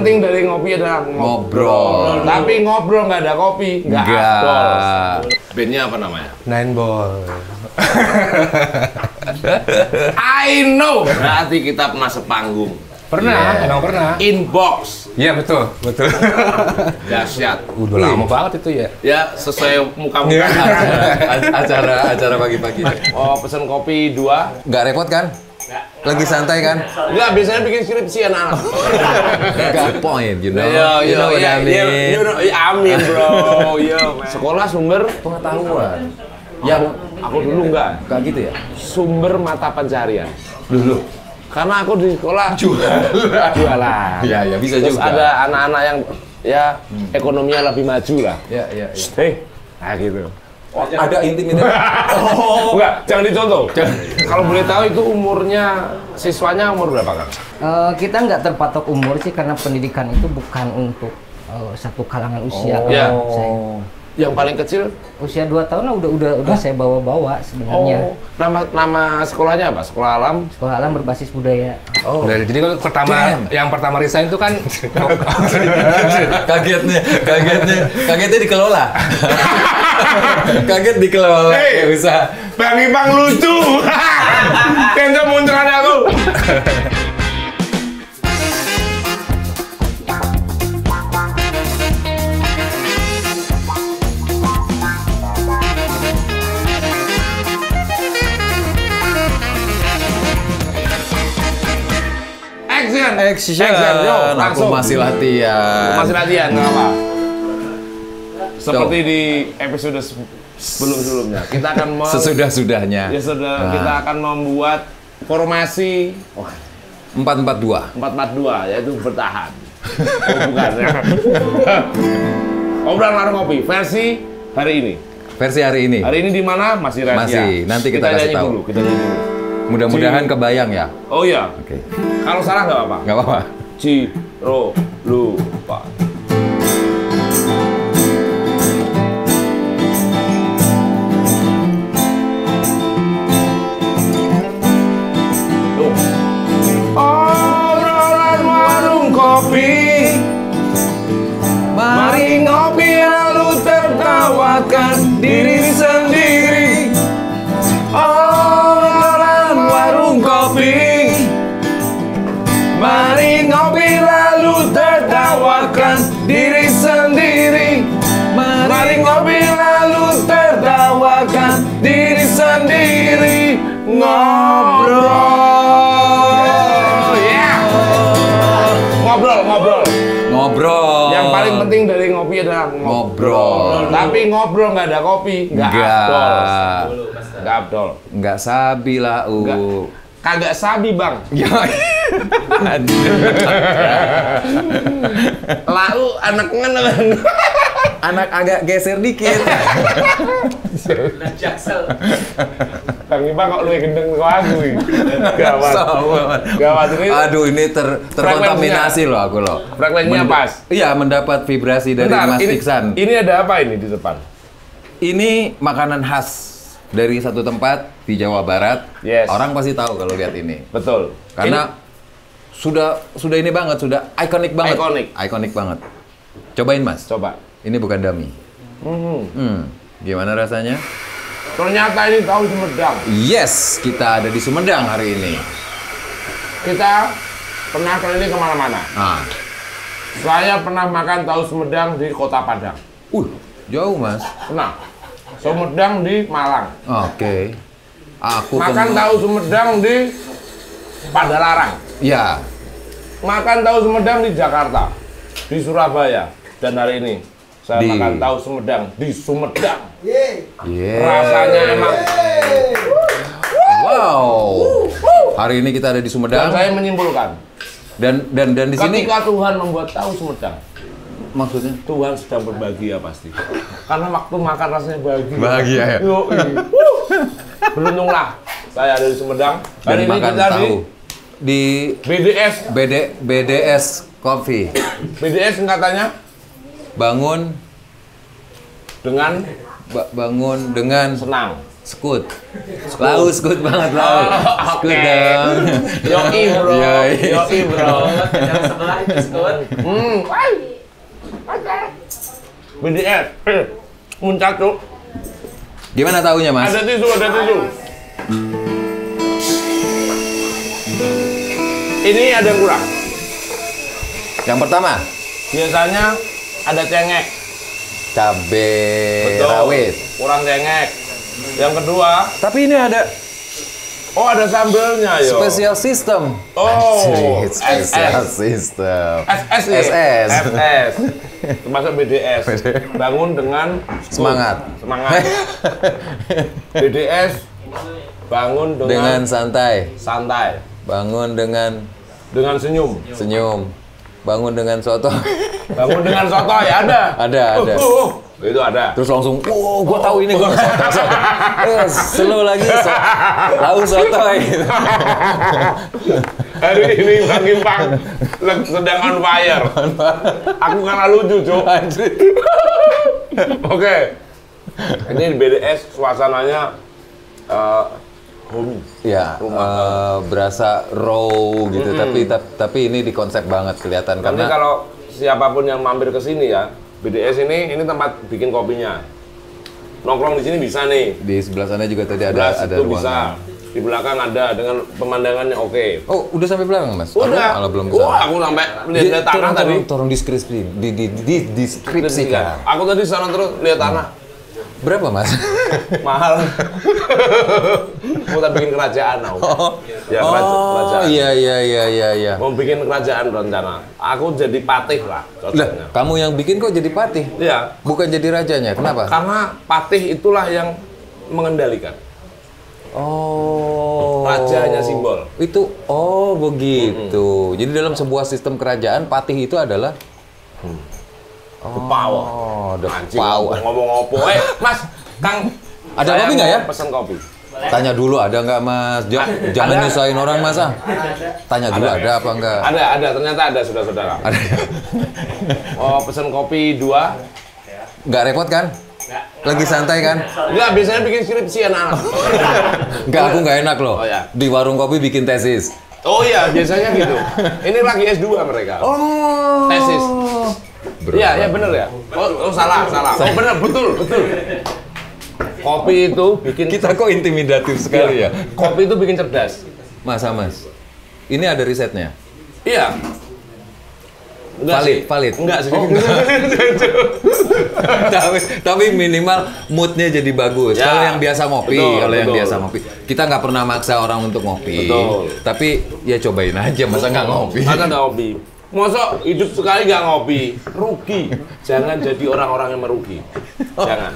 Penting dari ngopi adalah ngobrol. Tapi ngobrol nggak ada kopi, nggak afdol. Bandnya apa namanya? Nine Ball. I know. Berarti kita pernah sepanggung. Pernah, emang pernah. Inbox. Iya betul. Dahsyat. Udah lama banget itu ya. Ya sesuai muka-muka. acara pagi-pagi. Oh pesen kopi 2. Nggak repot kan? Lagi santai kan? Enggak, biasanya bikin skripsi anak-anak. Good point, you know. You know what I mean. Amin bro. Man. Sekolah sumber Pengetahuan. yang aku dulu enggak Gitu ya? sumber mata pencarian. Dulu. Karena aku di sekolah jualan. Iya, bisa Terus juga. ada anak-anak yang ya ekonominya lebih maju lah. Iya. Nah gitu. Ada intimidasi. Enggak, jangan dicontoh. Kalau boleh tahu itu umurnya siswanya umur berapa kan? Kita nggak terpatok umur sih karena pendidikan itu bukan untuk satu kalangan usia. Ya. Saya, Yang paling kecil? usia 2 tahun lah udah saya bawa-bawa sebenarnya. Nama sekolahnya apa? Sekolah Alam? Sekolah Alam berbasis budaya. Jadi kalau yang pertama resign itu kan Kagetnya dikelola. Kaget dikelola. Hey, Bisa. Bang Ipang lucu. Kenzo munculkan aku. Action. Yo, Aku langsung. masih latihan. Masih latihan, nggak apa. Seperti di episode sebelum-sebelumnya, kita akan Sesudah-sudahnya. kita akan membuat formasi 4-4-2. 4-4-2, yaitu bertahan. Oh, bukan ya. Obrolan warung kopi versi hari ini. Versi hari ini. Hari ini di mana? Masih rahasia. Masih, nanti kita kasih nyanyi tahu. dulu, kita nyanyi dulu. Mudah-mudahan kebayang ya. Oh iya. Oke. Kalau salah nggak apa-apa. Nggak apa-apa. Ciro lupa. Obrolan warung kopi, mari ngopi lalu tertawakan diri sendiri. Obrolan warung kopi, mari ngopi lalu tertawakan diri sendiri. Mari ngopi lalu tertawakan diri sendiri. Ngobrol. Ngobrol. Yang paling penting dari ngopi adalah ngobrol. Tapi ngobrol nggak ada kopi, nggak afdol. Nggak afdol. Nggak sabi lah, Kagak sabi bang. Lau anak ngen. Anak agak geser dikit. Bang Ipa kok lu gendeng kok aku ini. Gawat. Gawat ini. Aduh, ini terkontaminasi loh aku loh. Frekuensinya pas. Iya, mendapat vibrasi dari Bentar, Mas Iksan. Ini ada apa ini di depan? Ini makanan khas dari satu tempat di Jawa Barat. Yes. Orang pasti tahu kalau lihat ini. Betul. Karena sudah ini banget, sudah ikonik banget. Ikonik banget. Cobain Mas. Coba. Ini bukan dummy. Gimana rasanya? Ternyata ini tahu Sumedang. Yes, kita ada di Sumedang hari ini. Kita pernah keliling kemana-mana. Nah. Saya pernah makan tahu Sumedang di Kota Padang. Jauh Mas. Pernah. Sumedang di Malang. Oke. Aku Makan tahu Sumedang di Padalarang. Ya. Makan tahu Sumedang di Jakarta, di Surabaya, dan hari ini saya makan tahu Sumedang di Sumedang. Rasanya emang. Wow. Hari ini kita ada di Sumedang. Dan saya menyimpulkan. Dan di sini. Ketika Tuhan membuat tahu Sumedang, Maksudnya? Tuhan sedang berbahagia pasti. Karena waktu makan rasanya bahagia. Bahagia ya. Beruntunglah saya ada di Sumedang. Dan Hari ini makan kita tahu di BDS Coffee. BDS singkatannya Bangun dengan bangun dengan senang. Skut. Lau skut banget lau. Skut Oke. dong. Yoi bro, Yoi. yoi bro. Yang sebelah itu skut. BDS, muncak tuh. Gimana taunya mas? Ada tisu, ada tisu. Ini ada yang kurang. Yang pertama, Biasanya ada cengek. cabe Betul. rawit. Kurang cengek. Yang kedua, Tapi ini ada oh ada sambelnya yo. special system. Oh, Special SS. system. SS nih. SS. SS. Termasuk BDS. Bangun dengan Semangat. Semangat. BDS bangun Dengan santai. santai, Bangun dengan dengan senyum. senyum. Bangun dengan soto. Bangun dengan sotoy ada. Ada. Itu ada. Terus langsung, wow, gua tahu ini gua soto. Slow lagi, tahu soto gitu. Hari ini Bang Gimpang sedang on fire. Aku kalah lucu, Cuk. Oke. Ini BDS suasananya homey. Ya, berasa raw gitu, tapi ini di konsep banget kelihatan Nanti karena kalau siapapun yang mampir ke sini ya, BDS ini tempat bikin kopinya. Nongkrong di sini bisa nih. di sebelah sana juga tadi Sebelah ada situ bisa. ruangan. Di belakang ada dengan pemandangannya oke. Oh, udah sampai belakang, Mas? Udah. Kalau belum bisa. Wah, aku sampai lihat tanah tadi. Tolong deskripsikan. Aku tadi sana terus lihat tanah. Berapa, Mas? Mahal. Mau tak bikin kerajaan aku. Ya kerajaan. Iya. Mau bikin kerajaan rencana. Aku jadi patih lah Lah, cocoknya. kamu yang bikin kok jadi patih? Iya. Bukan jadi rajanya. Kenapa? Karena patih itulah yang mengendalikan. Oh. Rajanya simbol. Itu begitu. Jadi dalam sebuah sistem kerajaan patih itu adalah The power. the Anjing, power. ngomong opo. Mas, Kang. Ada saya kopi nggak mau ya? Pesan kopi. Tanya dulu ada nggak, Mas? Jangan Ada. nyusahin orang, Mas. Tanya dulu ada apa enggak? Ada, ternyata ada saudara-saudara. Ada. Oh, pesan kopi 2. Nggak repot kan? Lagi santai kan? Enggak, biasanya bikin skripsi anak-anak. Nggak, aku nggak enak loh. Oh, ya. Di warung kopi bikin tesis. Oh iya, biasanya gitu. Ini lagi S2 mereka. Oh. Tesis. Iya, bener ya. Oh, salah. Oh, bener, betul. Kopi itu bikin Kita kok intimidatif sekali ya? Kopi itu bikin cerdas. Mas. Ini ada risetnya. Iya. Enggak sih. Valid. Enggak sih. Oh, tapi minimal moodnya jadi bagus. Ya, Kalau yang biasa ngopi, betul. kita nggak pernah maksa orang untuk ngopi. Betul. Tapi ya cobain aja, masa nggak ngopi? Masa nggak ngopi? Masa hidup sekali nggak ngopi? Rugi. Jangan jadi orang-orang yang merugi. Jangan.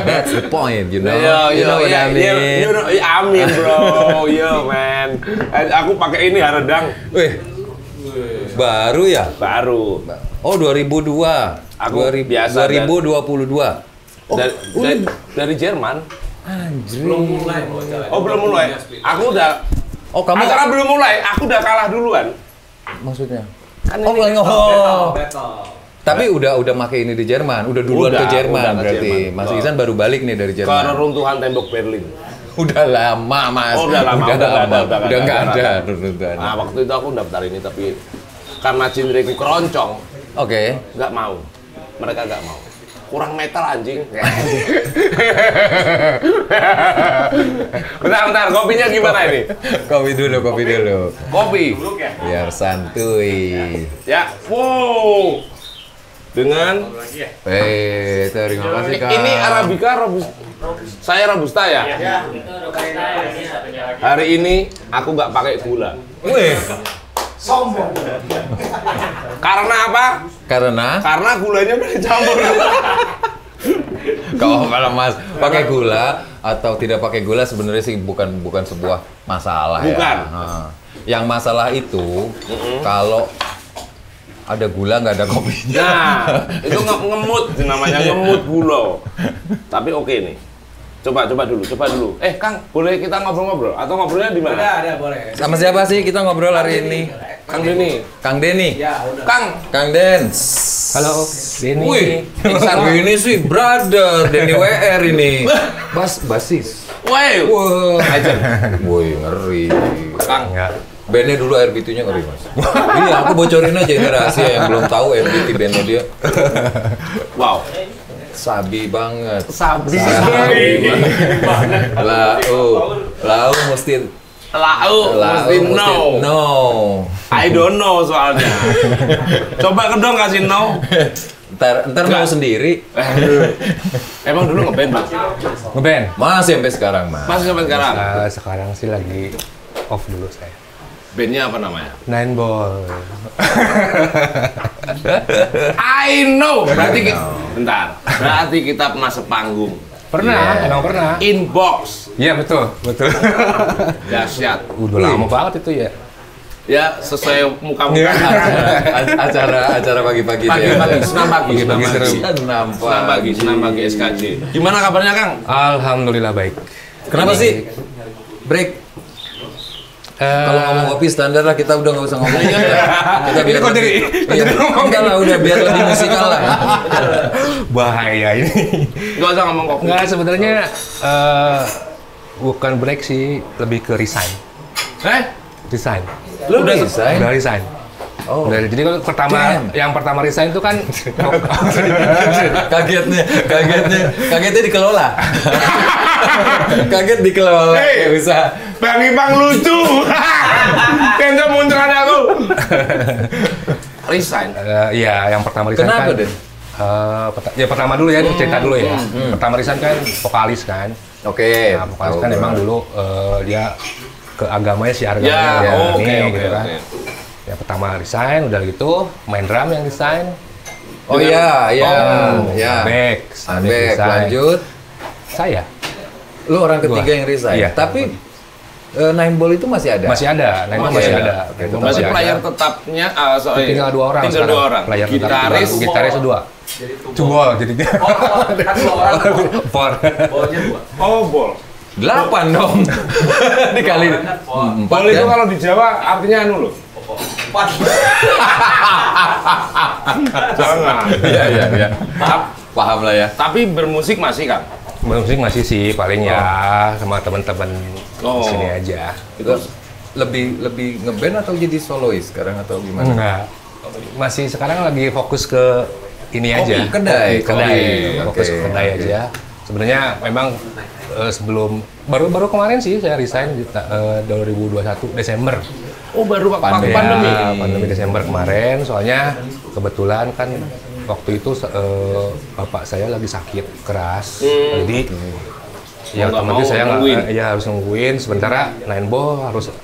That's the point, you know. You know what I mean? Amin bro, yo man. Aku pakai ini haredang. Wih, baru ya? Baru. Oh 2002. Aku biasa, 2022. Oh, Dari Jerman. anjir. Belum mulai. Oh belum mulai. Aku udah. Oh kamu Acara belum mulai. Aku udah kalah duluan. maksudnya? Kan Oh, ini. Battle. tapi udah make ini di Jerman, udah duluan Udah, ke Jerman udah ke berarti. Jerman. Mas Ihsan baru balik nih dari Jerman. Keruntuhan tembok Berlin. Udah lama, Mas. Oh, udah lama. Udah nggak ada runtuhan. Nah waktu itu aku daftar ini tapi karena cindereku keroncong, Oke. nggak mau. Mereka nggak mau. Kurang metal anjing. Bentar, kopinya gimana ini? Kopi dulu. Kopi. Biar santuy. Ya, wow. Dengan Terima kasih, Kak. ini Arabica saya Robusta ya. Hari ini aku nggak pakai gula. Wih, Sombong. Karena apa? Karena gulanya udah dicampur. kalau Mas pakai gula atau tidak pakai gula sebenarnya sih bukan sebuah masalah Bukan. ya. Nah, yang masalah itu kalau ada gula nggak ada kopinya. Nah, itu ngemut namanya, ngemut gula. Tapi oke nih. Coba dulu. Kang, boleh kita ngobrol-ngobrol atau ngobrolnya di mana? Ada boleh. Sama siapa sih kita ngobrol hari ini? Kang Denny. Kang Denny. Ya, udah. Kang Dens. Halo, Denny. Wih, ini sih brother Denny WR ini. Basis. Woi. Wah, woi ngeri. Kang. Enggak. Bandnya dulu RBT-nya ngeri mas. Iya, aku bocorin aja ini rahasia yang belum tahu RBT bandnya dia. Wow. Sabi banget. Sabi. Lau mesti Mesti no. I don't know soalnya. Coba kedong kasih no. Ntar mau sendiri. Emang dulu ngeband, Bang? Ngeband? Masih sampai sekarang, Mas. Masih sampai sekarang? Sekarang sih lagi off dulu saya. Bandnya apa namanya? Nine Ball. I know. Bentar. Berarti kita pernah sepanggung. Pernah, emang pernah. Inbox. Iya betul. Dahsyat. Udah lama banget itu ya. Ya, sesuai muka-muka. Acara pagi-pagi Pagi-pagi, senam pagi. Pagi-pagi seru. Senam pagi SKJ. Gimana kabarnya, Kang? Alhamdulillah baik. Kenapa sih? Break. Kalau ngomong kopi standar lah, kita udah nggak usah ngomong. Kita biar enggak lah, udah biar lebih musikal lah. Bahaya ini. Nggak usah ngomong kopi. Nggak, sebenarnya bukan break sih, lebih ke resign. Resign. Lu udah resign? Udah resign. Oh. Udah, jadi kalau yang pertama resign itu kan kagetnya dikelola. Kaget dikelola. Hey, bisa. Bang Ipang lucu. Kenapa munculkan aku? Resign. Iya, yang pertama resign. Kenapa, kan. Den? Ya pertama dulu ya, cerita dulu ya. Pertama resign kan vokalis kan. Oke. Nah, vokalis kan emang dulu dia ke agamanya si Arga gitu kan. Ya pertama resign, udah gitu main drum yang resign. Oh iya. Back Lanjut. Saya. Lu orang ketiga yang resign. Iya. Tapi Nine Ball itu masih ada. Masih ada. Nine Ball masih ada. Itu Masih ada. player tetapnya, Tinggal 2 orang. Tinggal 2 orang. Player gitaris 2. Cubol jadinya. Kan 2 orang. 4. Bolnya 2. Oh, bol. 8 dong. Dikali 4. Bol itu kalau di Jawa artinya anu loh. 4. Jangan. Iya. Paham lah ya. Tapi bermusik masih, Kang? Musik masih sih paling ya sama teman-teman sini aja. Itu lebih ngeband atau jadi solois sekarang atau gimana? Enggak. Masih sekarang lagi fokus ke ini aja. Kedai. Fokus ke kedai aja. Sebenarnya memang sebelum baru kemarin sih saya resign di 2021 Desember. Oh, baru waktu pandemi. Pandemi Desember kemarin, soalnya kebetulan kan waktu itu bapak saya lagi sakit keras, jadi ya otomatis saya harus nungguin. Sementara Nine Ball harus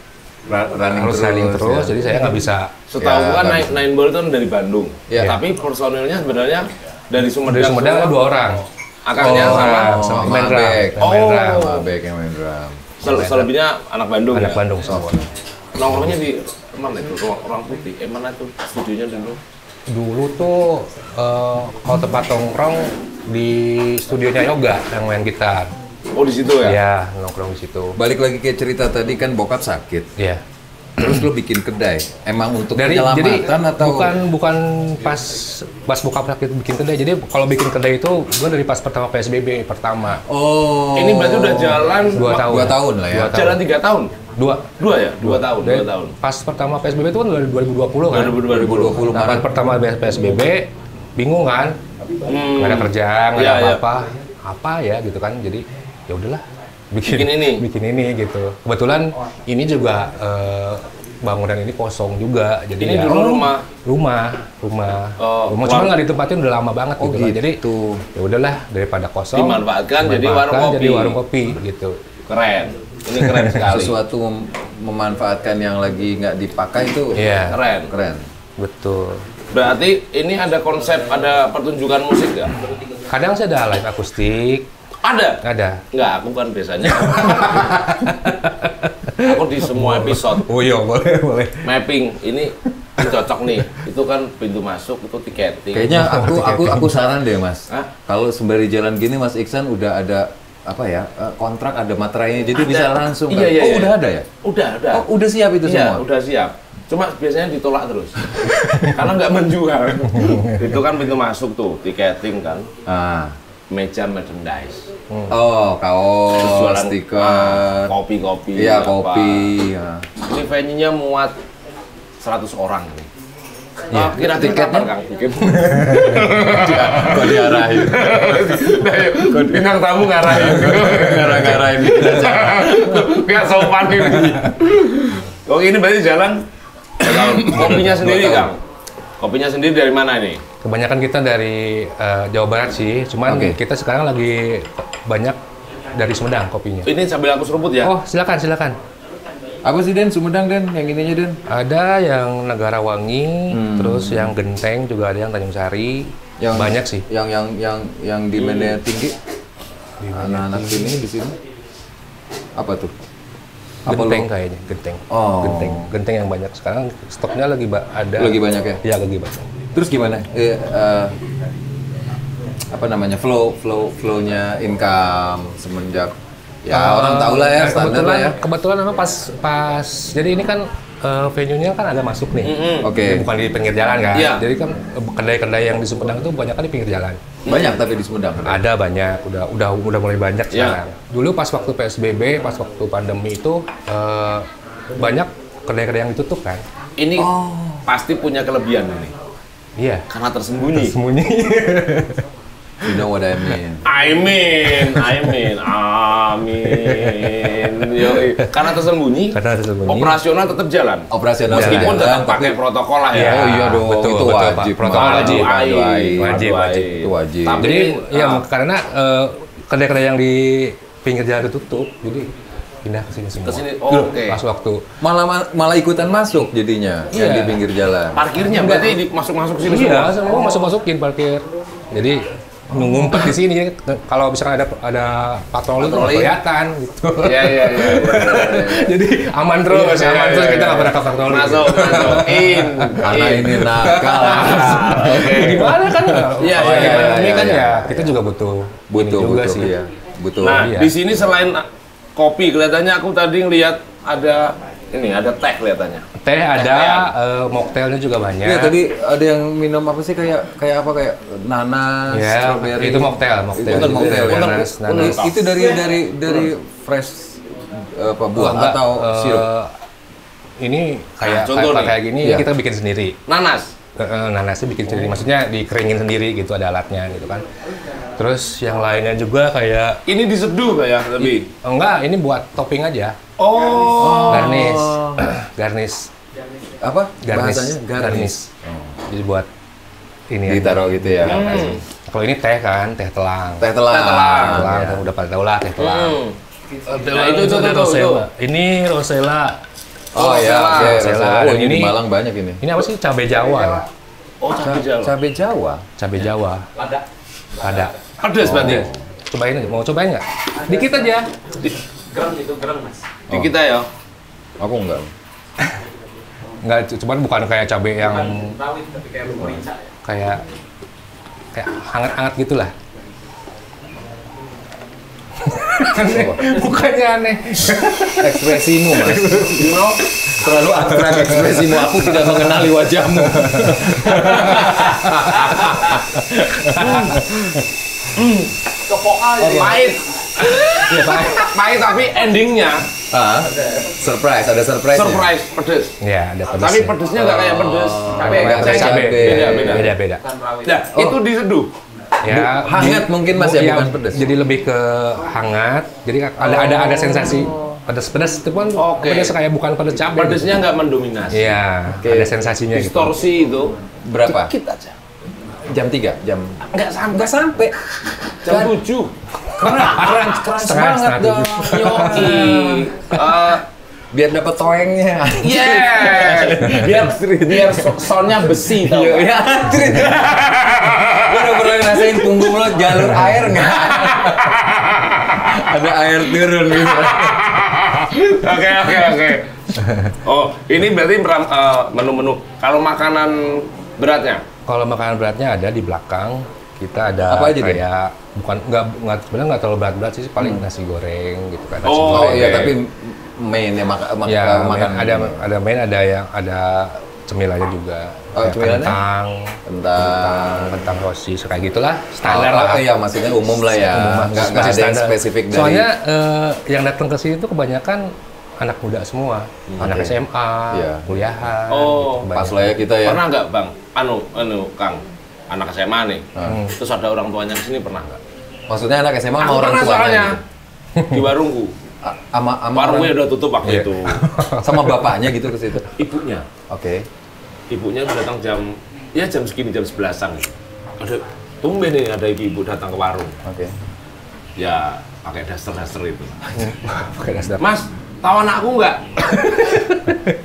running terus, jadi saya nggak bisa. Setahu kan Nine Ball itu dari Bandung, tapi personilnya sebenarnya dari Sumedang. Dari Sumedang ada 2 orang. Akangnya sama main drum. Yang main drum. Selebihnya anak Bandung. Anak Bandung semua. Nongkrongnya di mana itu? Ruang Putih. Mana itu studionya dulu? Dulu tuh kalau tempat nongkrong di studionya Yoga yang main gitar. Oh, di situ ya? Iya, nongkrong di situ. Balik lagi ke cerita tadi kan bokap sakit. Iya. Terus lu bikin kedai. Emang untuk Jadi penyelamatan atau bukan pas bokap sakit bikin kedai. Jadi kalau bikin kedai itu gua dari pas pertama PSBB pertama. Oh. Ini berarti udah jalan 2 tahun. 2 tahun lah ya. Jalan 3 tahun? 2 ya? 2 tahun. Dan 2 tahun. Pas pertama PSBB itu kan 2020 kan? 2020 Nah, pas pertama PSBB bingung kan? Nggak ada kerjaan, nggak ada apa-apa. Apa ya gitu kan? Jadi ya udahlah bikin ini gitu. Kebetulan ini juga bangunan ini kosong juga. Jadi ini ya, dulu rumah. Rumah cuma nggak ditempatin udah lama banget gitu kan. Jadi ya udahlah daripada kosong dimanfaatkan jadi warung kopi gitu. Keren. Ini keren sekali. Sesuatu memanfaatkan yang lagi nggak dipakai itu keren. Betul. Berarti ini ada konsep, ada pertunjukan musik nggak? Kadang saya ada live akustik. Ada? Nggak, aku kan biasanya. Aku di semua episode. Oh iya, boleh. Mapping, ini cocok nih. Itu kan pintu masuk, itu tiketing. Kayaknya aku saran deh Mas. Kalau sembari jalan gini Mas Iksan udah ada kontrak, ada materainya, jadi bisa langsung. Iya. Udah ada ya? Udah. Oh, udah siap itu semua? Udah siap. Cuma biasanya ditolak terus. Karena nggak menjual. Itu kan pintu masuk tuh, tiketing kan. Meja merchandise. Oh, kaos, Jualan, stiker, kopi-kopi. iya apa. kopi. Ya. Ini venue-nya muat 100 orang nih. Iya, Kira-kira tiketnya? kapan Kang bikin? Kok diarahin? Bintang tamu ngarahin. Gara-garain Gak sopan ini. Oh ini berarti jalan. Kalau kopinya sendiri Kang. Kopinya sendiri dari mana ini? Kebanyakan kita dari Jawa Barat sih, cuman kita sekarang lagi banyak dari Sumedang kopinya. Ini sambil aku seruput ya. Oh, silakan. Apa sih Den? Sumedang Den? Yang ininya Den? Ada yang Negara Wangi, terus yang Genteng juga ada yang Tanjung Sari. Yang banyak sih. Yang demand-nya tinggi. Anak-anak sini di sini. Apa tuh? Genteng kayaknya, Genteng. Oh. Genteng yang banyak sekarang stoknya lagi ada. Lagi banyak ya? Iya, lagi banyak. Terus gimana? Apa namanya? Flow-nya income semenjak orang tahu lah ya standar lah ya. Kebetulan memang pas jadi ini kan venue-nya kan ada masuk nih. Oke. Bukan di pinggir jalan kan. Iya. Jadi kan kedai-kedai yang di Sumedang itu banyak kan di pinggir jalan. Banyak tapi di Sumedang. Ada banyak, udah mulai banyak sekarang. Dulu pas waktu PSBB, pas waktu pandemi itu banyak kedai-kedai yang ditutup kan. Ini pasti punya kelebihan ini. Iya. Karena tersembunyi. You know what I mean. Amin. Yoi. Karena tersembunyi. Operasional tetap jalan. Operasional Meskipun jalan, tetap pakai protokol lah ya. Oh iya dong, betul, itu betul, Pak. wajib. Protokol Wajib. wajib. Itu wajib. Tapi Jadi ya karena kedai-kedai yang di pinggir jalan ditutup, jadi pindah ke sini semua. Kesini, oke. Pas waktu Malah ikutan masuk jadinya yang di pinggir jalan. Parkirnya berarti masuk sini iya, semua. semua masukin parkir. Jadi ngumpet di sini. Kalau misalkan ada patroli tuh nggak kelihatan gitu. Iya. Jadi aman terus, kita nggak pernah ke patroli. Masukin. Karena ini nakal. Gimana kan? Iya, Ini kan ya kita juga butuh juga sih. Iya. Butuh. Nah, Iya. di sini selain kopi, kelihatannya aku tadi ngelihat ada teh kelihatannya. Teh ada, mocktailnya juga banyak. Iya, tadi ada yang minum apa sih kayak nanas, Ya, strawberry. itu mocktail. Itu kan mocktail ya. Nanas. Itu dari fresh buah Enggak, atau sirup. Ini kayak contoh nih. kayak gini Iya. kita bikin sendiri. Nanas. Nanasnya bikin sendiri, maksudnya dikeringin sendiri gitu, ada alatnya gitu kan. Terus yang lainnya juga kayak Ini diseduh kayak lebih. enggak, ini buat topping aja. Oh. Garnish. Apa? Garnish. Bahasanya Garnish. Jadi buat ini aja. Ditaruh gitu ya. Kalau ini teh kan, teh telang. Teh telang. Telang, Ya. udah pada tahu lah teh telang. Nah, itu Rosella. Ini Rosella. Oh ya, oke. Rosella. Oh, Dan ini di ini- Malang banyak ini. Ini apa sih? Cabai Jawa. Oh, cabai Jawa. Cabai Jawa. Cabai Jawa. Ada. Pedas berarti. Cobain aja. Mau cobain nggak? Dikit aja. Di kita ya. Aku enggak. Nggak, cuman bukan kayak cabai yang kayak hangat-hangat gitulah. Bukannya aneh. Ekspresimu, Mas. Terlalu abstrak ekspresimu. Aku tidak mengenali wajahmu. Pahit. Pahit tapi endingnya Surprise, ada surprise. surprise pedes. Ya, ada pedas. Tapi pedesnya nggak kayak pedes. Nggak kayak cabai. Beda. Nah, itu diseduh. Ya, Hangat mungkin Mas ya, bukan pedes. Jadi lebih ke hangat. Jadi ada sensasi pedas-pedas itu pun Oke. pedas kayak bukan pedas cabai. Pedesnya nggak mendominasi. Iya, ada sensasinya gitu. Distorsi itu Berapa? dikit aja. Jam 3, jam Nggak sampai. Jam 7. keras Setengah dong. Yoki. Biar dapat toengnya. Biar soundnya besi tau nggak? Iya, Trit. Lu udah pernah ngerasain punggung lo jalur air nggak? Ada air turun gitu. Oke. Oh, ini berarti menu-menu. Kalau makanan beratnya? Kalau makanan beratnya ada di belakang. Kita ada Apa aja deh? kayak bukan nggak sebenarnya nggak terlalu berat-berat sih, paling nasi goreng gitu kan. Nasi Oh, goreng. Iya, tapi main ya makan ada main, ada cemilannya juga. Cemilannya? Kentang sosis kayak gitulah, standar lah. Iya, maksudnya umum lah ya. Nggak ada yang spesifik dari. Soalnya yang datang ke sini itu kebanyakan anak muda semua, anak SMA, kuliahan. Oh, gitu, pas lah ya kita ya. Pernah nggak Bang? Kang, anak SMA nih. Terus ada orang tuanya ke sini pernah nggak? Maksudnya anak SMA sama orang tuanya? Soalnya di warungku. Warungnya udah tutup waktu itu. Sama bapaknya gitu ke situ? Ibunya. Oke. Ibunya datang jam segini, jam 11-an. Ada tumben nih ada ibu datang ke warung. Oke. Ya pakai daster itu. Pakai daster. Mas, tahu anakku nggak?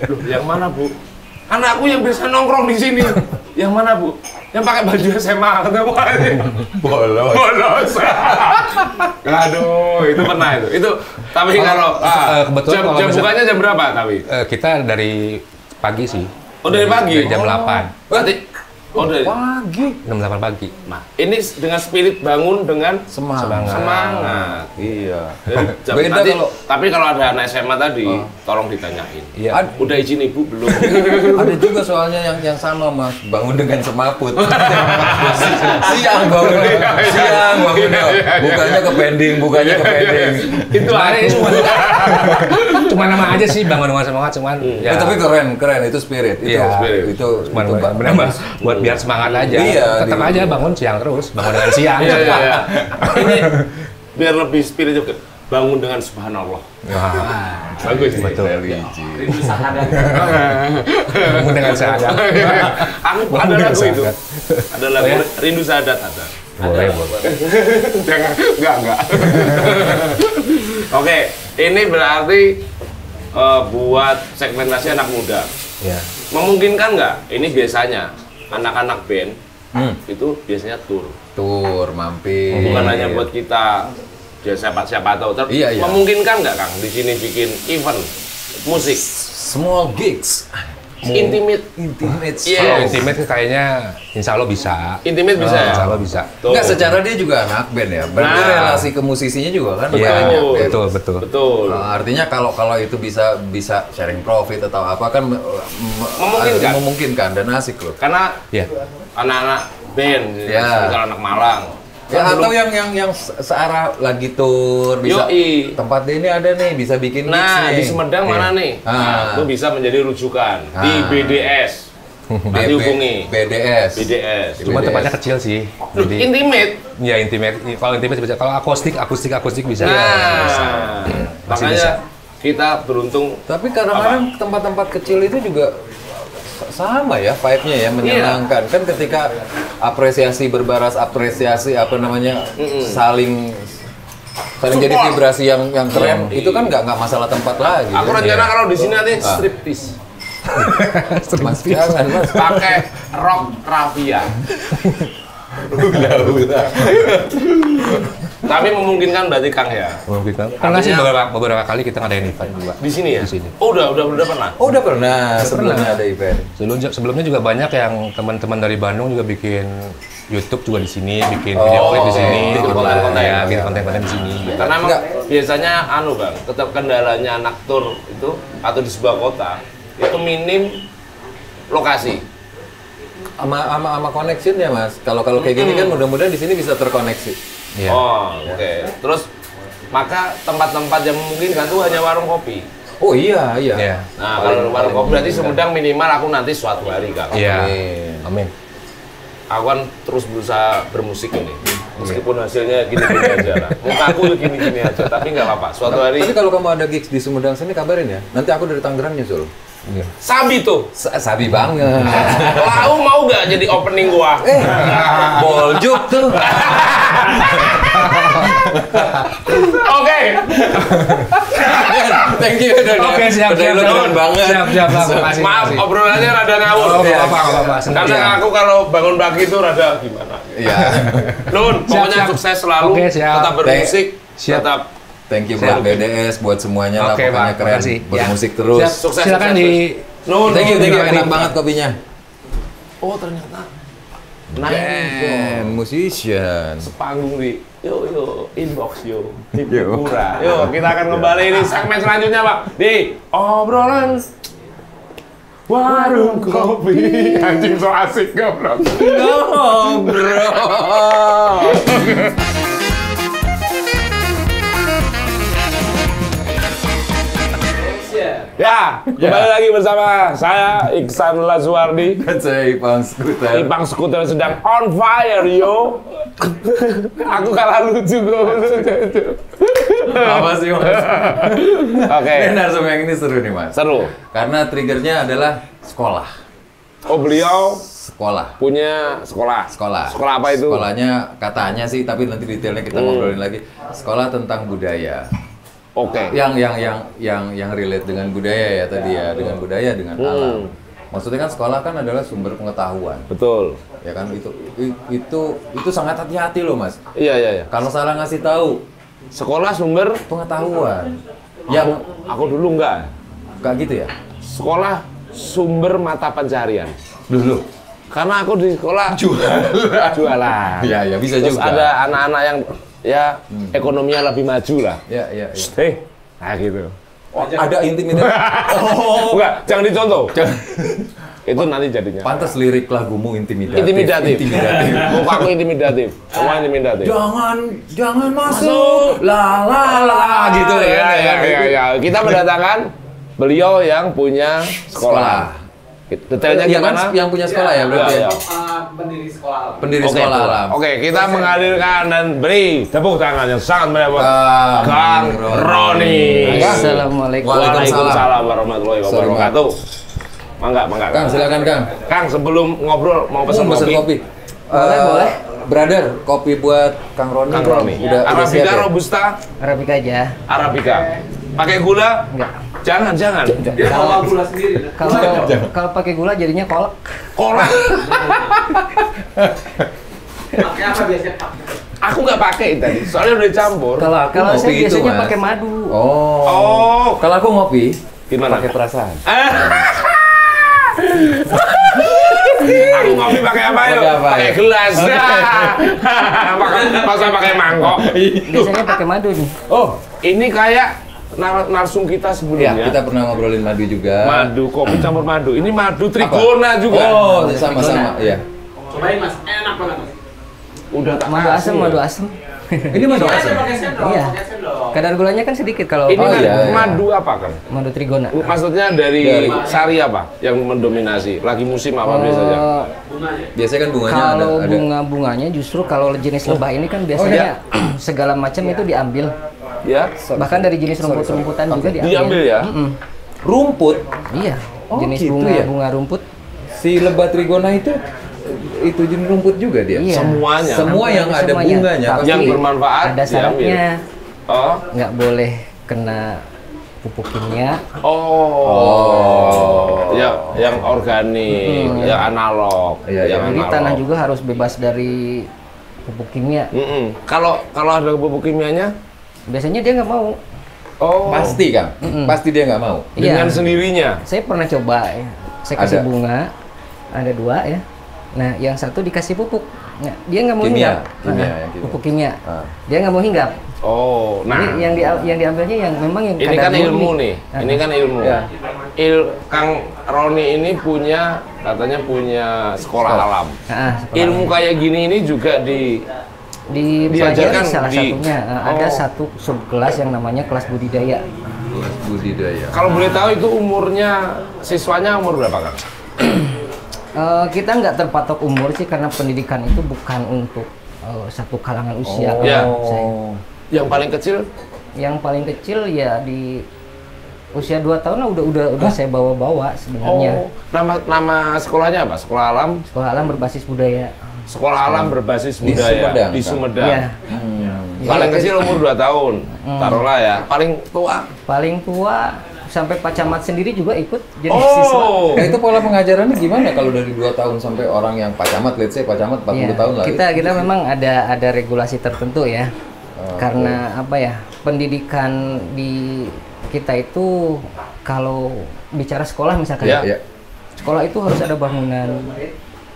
Loh, yang mana Bu? Anakku yang biasa nongkrong di sini. Yang mana Bu? Yang pakai baju SMA ketemu. Bolos. Aduh, itu pernah itu. Tapi kalau jam bukanya jam berapa tapi? Kita dari pagi sih. Oh, dari pagi? Dari jam 8. Berarti dari pagi. Jam 8 pagi. Nah, ini dengan spirit bangun dengan semangat. Iya. Beda kalau tapi kalau ada anak SMA tadi, tolong ditanyain. Iya. Udah izin ibu belum? Ada juga soalnya yang sama Mas, bangun dengan semaput. Siang bangunnya. Bukannya ke pending. Itu aja cuma nama aja sih bangun dengan semangat, cuman ya. Tapi keren itu spirit. Itu benar buat biar semangat aja. Iya, tetap aja bangun siang terus, bangun dengan siang. Iya. Ini biar lebih spirit juga. Bangun dengan subhanallah. Bagus betul. Rindu sahadat. Bangun dengan sahadat. Ada lagu itu. Ada lagu Rindu Sahadat ada. Boleh. Jangan, enggak. Oke, ini berarti buat segmentasi anak muda. Ya. Memungkinkan nggak? Ini biasanya anak-anak band itu biasanya tour mampir. Bukan hanya buat kita, ya siapa tahu. Iya. Memungkinkan nggak Kang di sini bikin event musik? Small gigs. Intimate. Kalau intimate kayaknya insya Allah bisa. Intimate bisa ya? Insya Allah bisa. Enggak, secara dia juga anak band ya. Berarti relasi ke musisinya juga kan banyak. Betul. Artinya kalau itu bisa sharing profit atau apa kan memungkinkan dan asik loh. Karena anak-anak band, kalau anak Malang. Ya atau yang searah lagi tour bisa tempat ini ada nih bisa bikin gigs nih. Di Sumedang mana nih? Itu bisa menjadi rujukan di BDS. Nanti hubungi BDS. Cuma tempatnya kecil sih. Jadi intimate. Ya intimate. Kalau intimate bisa. Kalau akustik bisa. Makanya bisa. Kita beruntung. Tapi kadang-kadang tempat-tempat kecil itu juga sama ya vibe-nya ya, menyenangkan. Kan ketika berbaras apresiasi saling jadi vibrasi yang keren, itu kan nggak masalah tempat lagi. Aku rencana kalau di sini nanti striptease. Mas jangan Mas pakai rock rafia. Tapi memungkinkan berarti Kang ya? Memungkinkan. Karena sih beberapa kali kita ngadain event juga. Di sini ya? Di sini. Oh, udah pernah? Oh, udah pernah. Sebelumnya ada event. Sebelumnya juga banyak yang teman-teman dari Bandung juga bikin YouTube juga di sini, bikin video klip di sini, bikin konten-konten ya, bikin konten-konten di sini. Karena biasanya Bang, tetap kendalanya anak tour itu atau di sebuah kota itu minim lokasi. Sama connection ya Mas. Kalau kayak gini kan mudah-mudahan di sini bisa terkoneksi. Yeah. Oke. Terus maka tempat-tempat yang memungkinkan itu hanya warung kopi. Oh iya. Nah, kalau warung kopi berarti Sumedang minimal aku nanti suatu hari Kang. Iya. Amin. Aku kan terus berusaha bermusik ini. Meskipun hasilnya gini-gini aja lah. Muka aku gini-gini aja, tapi nggak apa-apa. Suatu hari. Tapi kalau kamu ada gigs di Sumedang sini kabarin ya. Nanti aku dari Tangerang nyusul. Sabi tuh. Sabi banget. Lau mau nggak jadi opening gua? Boljuk tuh. Oke. Thank you. Oke, siap. Banget. Siap. Maaf, obrolannya rada ngawur. Apa. Karena aku kalau bangun pagi itu rada gimana? Iya. Nun, pokoknya sukses selalu. Tetap bermusik. Tetap. Thank you buat BDS, buat semuanya lah, pokoknya keren. Bermusik terus. Silakan di Thank you, enak banget kopinya. Oh ternyata Band, musician. Sepanggung di yo inbox yo di Pura. Yo kita akan kembali di segmen selanjutnya Pak di obrolan warung kopi. Anjing so asik goblok. Ngobrol. Ya, kembali lagi bersama saya Iksan Lazuardi. Dan saya Ipang Skuter. Ipang Skuter sedang on fire yo. Aku kalah lucu gue. Apa sih Mas? Oke. Ini narsum yang ini seru nih Mas. Seru. Karena triggernya adalah sekolah. Oh beliau Sekolah. punya sekolah. Sekolah. Sekolah apa itu? Sekolahnya katanya sih, tapi nanti detailnya kita ngobrolin lagi. Sekolah tentang budaya. Oke. Yang relate dengan budaya ya tadi ya, dengan budaya, dengan alam. Maksudnya kan sekolah kan adalah sumber pengetahuan. Betul. Ya kan itu sangat hati-hati loh Mas. Iya. Kalau salah ngasih tahu Sekolah sumber pengetahuan. Yang aku dulu enggak. gitu ya. Sekolah sumber mata pencarian. Dulu. Karena aku di sekolah jualan. Iya, bisa Terus juga. ada anak-anak yang ya ekonominya lebih maju lah. Iya. Nah gitu. Oh, ada intimidasi. Enggak, jangan dicontoh. Itu nanti jadinya. Pantas lirik lagumu intimidatif. Intimidatif. Mukaku intimidatif. Semua intimidatif. Jangan masuk. La gitu ya. Ya. Kita mendatangkan beliau yang punya sekolah. Detailnya gimana? Yang punya sekolah ya berarti ya. Pendiri sekolah alam. Pendiri sekolah alam. Oke, kita menghadirkan dan beri tepuk tangan yang sangat meriah Kang Roni. Assalamualaikum. Waalaikumsalam warahmatullahi wabarakatuh. Mangga. Kang, silakan Kang. Kang, sebelum ngobrol mau pesan kopi. Boleh. Brother, kopi buat Kang Roni. Kang Roni. Udah Arabica, siap ya? Robusta, Arabica aja. Arabica. Pakai gula? Enggak. Jangan. Dia bawa gula sendiri. Kalau pakai gula jadinya kolak. Kolak. Pakai apa biasanya Pak? Aku nggak pakai tadi, soalnya udah dicampur. Kalau Kalau saya ngopi itu, biasanya Mas. pakai madu. Oh, Kalau aku ngopi, gimana? pakai perasaan. Aku ngopi pakai apa yuk? Pakai apa, Pakai ya? gelas. Masa pakai mangkok. Biasanya pakai madu nih. Oh, ini kayak narsum kita Ya, sebelumnya. kita pernah ngobrolin madu juga. Madu, kopi campur madu. Ini madu trigona juga. Oh, sama-sama. Iya. Cobain Mas, enak banget Mas. Udah tak Madu kasih asam, ya? madu asam. Ini madu Cobain asam. pakai sendok, Iya. pakai sendok. Kadar gulanya kan sedikit kalau Ini kan iya. madu apa kan? madu trigona. Maksudnya dari sari apa yang mendominasi? Lagi musim apa biasanya? Bunganya. Biasanya kan bunganya Kalau ada. bunga-bunganya justru kalau jenis lebah ini kan biasanya segala macam itu diambil. Ya, Bahkan dari jenis rumput-rumputan juga diambil. diambil ya. Rumput. Iya. Oh, Jenis gitu ya? bunga rumput. Si lebah trigona itu jenis rumput juga dia. Iya. Semuanya. Semua yang ada Semuanya. bunganya Tapi yang bermanfaat ada syaratnya. Oh, Nggak boleh kena pupuk kimia. yang organik, yang analog, Iya, yang Jadi analog. tanah juga harus bebas dari pupuk kimia. Kalau ada pupuk kimianya, Biasanya dia nggak mau. Pasti kan? Pasti dia nggak mau. dengan Iya. sendirinya. Saya pernah coba ya. Saya kasih Ada. bunga, ada 2 ya. Nah, yang satu dikasih pupuk. Nah, dia nggak mau Kimia, hinggap. kimia, Nah, yang kimia. pupuk kimia. Ah. Dia nggak mau hinggap. Oh, Jadi nah. yang diambilnya yang memang yang Ini kadar kan ilmu murni. nih, ini kan ilmu. Ya. Kang Roni ini katanya punya sekolah alam. Nah, sekolah. Ilmu kayak gini ini juga diajarkan dipelajari salah di- satunya. Ada Oh. satu subkelas yang namanya kelas budidaya. Kelas budidaya. Kalau boleh tahu itu umurnya siswanya umur berapa Kang? Kita nggak terpatok umur sih karena pendidikan itu bukan untuk satu kalangan usia. Ya. Oh. Yang paling kecil? Yang paling kecil ya di usia 2 tahun lah udah saya bawa-bawa sebenarnya. Oh, nama sekolahnya apa? Sekolah alam? Sekolah alam berbasis budaya. Sekolah alam berbasis Di budaya Sumedang, di Kang? Sumedang. Iya. Paling kecil umur 2 tahun. Taruhlah ya. Paling tua. Paling tua sampai Pak Camat sendiri juga ikut jadi siswa. Oh. Nah, itu pola pengajarannya gimana kalau dari 2 tahun sampai orang yang Pak Camat, let's say Pak Camat 40 Iya, tahun lah. kita memang ada regulasi tertentu ya. Karena apa ya? Pendidikan di kita itu kalau bicara sekolah misalkan Ya. Ya. sekolah itu harus ada bangunan,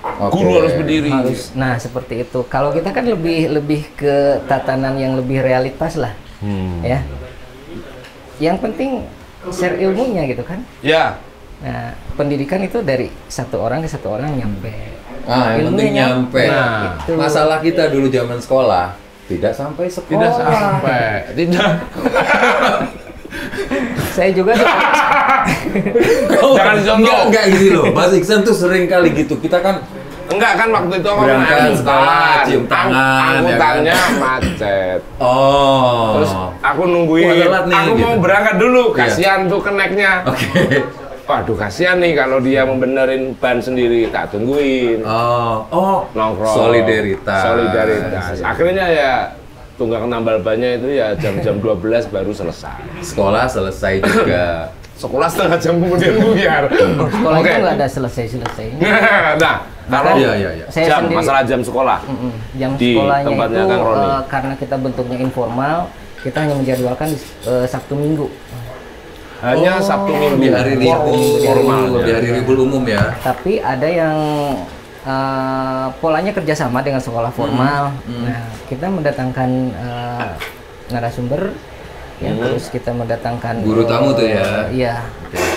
Guru harus berdiri. Harus. Nah, seperti itu. Kalau kita kan lebih ke tatanan yang lebih realitas lah. Ya. Yang penting share ilmunya gitu kan. Ya. Nah, pendidikan itu dari satu orang ke satu orang nyampe. Yang penting nyampe. Nah, itu. Masalah kita dulu zaman sekolah tidak sampai sekolah. Tidak sampai. Tidak. Saya juga Jangan dicontoh. Enggak gitu loh. Mas Iksan tuh sering kali gitu. Kita kan Enggak kan waktu itu aku berangkat sekolah, cium tangan, angkutannya ya kan? macet. Oh. Terus aku nungguin. Wah, telat nih, aku mau gitu. berangkat dulu. Iya. Kasihan tuh keneknya. Oke. Waduh kasihan nih kalau dia membenerin ban sendiri. Tak tungguin. Oh. Nongkrong. Solidaritas. Akhirnya ya tunggang nambal bannya itu ya jam-jam 12 baru selesai. Sekolah selesai juga. Sekolah setengah jam kemudian buyar. sekolah Oke. itu nggak ada selesai-selesainya. Nah, kalau Iya. Saya jam sendiri- masalah jam sekolah. Jam Di sekolahnya tempatnya itu Kang Roni. karena kita bentuknya informal, kita hanya menjadwalkan Sabtu Minggu. Hanya Sabtu Minggu Di hari formal. di hari libur umum ya. Tapi ada yang polanya kerjasama dengan sekolah formal. Nah, kita mendatangkan narasumber, ya, terus kita mendatangkan Guru tamu tuh ya? Iya.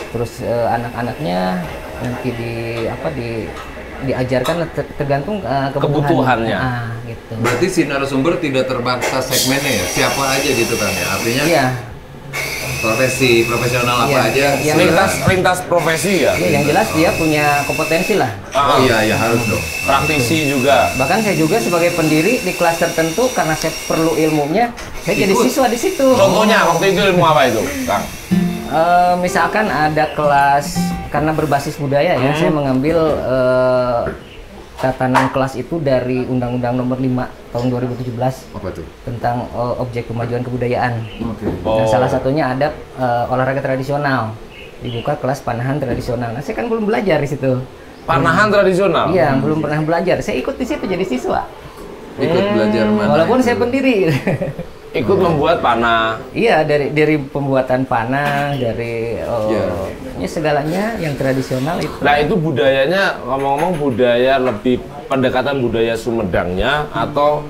Terus anak-anaknya nanti diajarkan tergantung Kebutuhannya. Gitu. Berarti si narasumber tidak terbatas segmennya ya? Siapa aja gitu kan ya? Artinya Iya. profesional apa Iya. aja? Yang Lintas profesi ya. Ya, yang jelas dia punya kompetensi lah. Oh iya harus dong. Praktisi juga. Bahkan saya juga sebagai pendiri di kelas tertentu karena saya perlu ilmunya, saya jadi Ikut. siswa di situ. Contohnya waktu itu ilmu apa itu, Kang? Misalkan ada kelas karena berbasis budaya ya, saya mengambil tatanan kelas itu dari Undang-Undang Nomor 5 tahun 2017 Apa tuh? tentang objek kemajuan kebudayaan. Oke. Nah, salah satunya ada olahraga tradisional. Dibuka kelas panahan tradisional. Nah, saya kan belum belajar di situ. Panahan tradisional. Iya, belum pernah belajar. Saya ikut di situ jadi siswa. Ikut belajar mana? Walaupun itu? saya pendiri. Ikut membuat panah. Iya, dari pembuatan panah, dari ya segalanya yang tradisional itu. Nah itu budayanya, ngomong-ngomong budaya lebih pendekatan budaya Sumedangnya atau